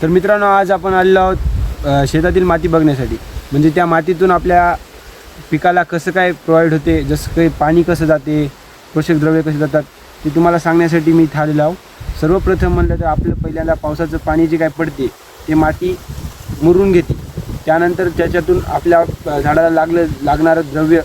तर मित्रांनो, आज आपण आलेलो आहोत शेतातील माती बघण्यासाठी. म्हणजे त्या मातीतून आपल्या पिकाला कसं काय प्रोव्हाइड होते, जसं काही पाणी कसं जाते, पोषक द्रव्य कसे जातात, ते तुम्हाला सांगण्यासाठी मी इथे आलेलो आहो. सर्वप्रथम म्हणलं तर आपलं पहिल्यांदा पावसाचं पाणी जे काय पडते ते माती मुरून घेते. त्यानंतर त्याच्यातून आपल्या झाडाला लागणारं द्रव्य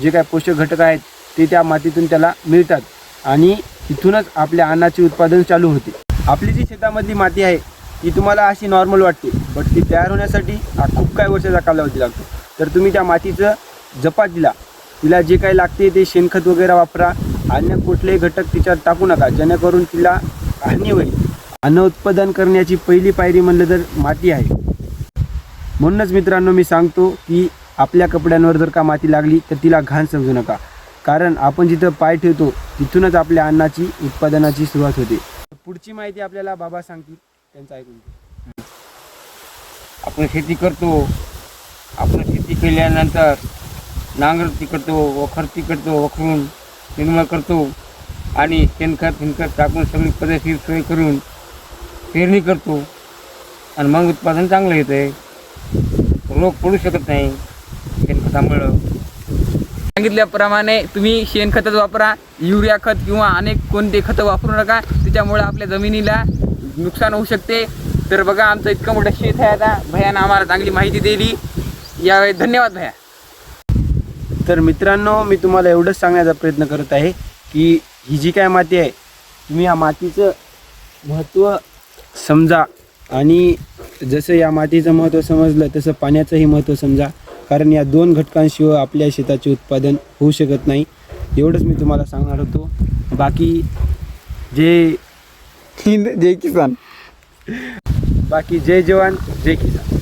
जे काय पोषक घटक आहेत ते त्या मातीतून त्याला मिळतात आणि इथूनच आपल्या अन्नाचे उत्पादन चालू होते. आपली जी शेतामधली माती आहे ती तुम्हाला अशी नॉर्मल वाटते, बट ती तयार होण्यासाठी खूप काही वर्षाचा कालावधी लागतो. तर तुम्ही त्या मातीचं जपा तिला जे काही लागते ते शेणखत वगैरे वापरा. अन्य कुठलेही घटक तिच्यात टाकू नका, जेणेकरून तिला हानी होईल. अन्न उत्पादन करण्याची पहिली पायरी म्हणलं तर माती आहे. म्हणूनच मित्रांनो, मी सांगतो की आपल्या कपड्यांवर जर का माती लागली तर तिला घाण समजू नका, कारण आपण जिथं पाय ठेवतो तिथूनच आपल्या अन्नाची उत्पादनाची सुरुवात होते. पुढची माहिती आपल्याला बाबा सांगतील, त्यांचं ऐकून. आपण शेती करतो. आपण शेती केल्यानंतर नांगरती करतो, वखरती करतो, वखरून निर्मळ करतो आणि शेणखत टाकून सगळी पद्धतशीर सोय करून पेरणी करतो आणि मग उत्पादन चांगलं येतं आहे. रोग पडू शकत नाही शेणखतामुळं. सांगितल्याप्रमाणे तुम्ही शेणखतच वापरा, युरिया खत किंवा अनेक कोणते खतं वापरू नका, त्याच्यामुळे आपल्या जमिनीला नुकसान होऊ शकते. तर बघा, आमचं इतकं मोठं शेत आहे. आता भैयानं आम्हाला चांगली माहिती दिली, यावेळी धन्यवाद भैया. तर मित्रांनो, मी तुम्हाला एवढंच सांगण्याचा प्रयत्न करत आहे की ही जी काय माती आहे, तुम्ही या मातीचं महत्त्व समजा आणि जसं या मातीचं महत्त्व समजलं तसं पाण्याचंही महत्त्व समजा, कारण या दोन घटकांशिवाय आपल्या शेताचे उत्पादन होऊ शकत नाही. एवढंच मी तुम्हाला सांगणार होतो. बाकी जय जय किसान. जय जवान जय किसान.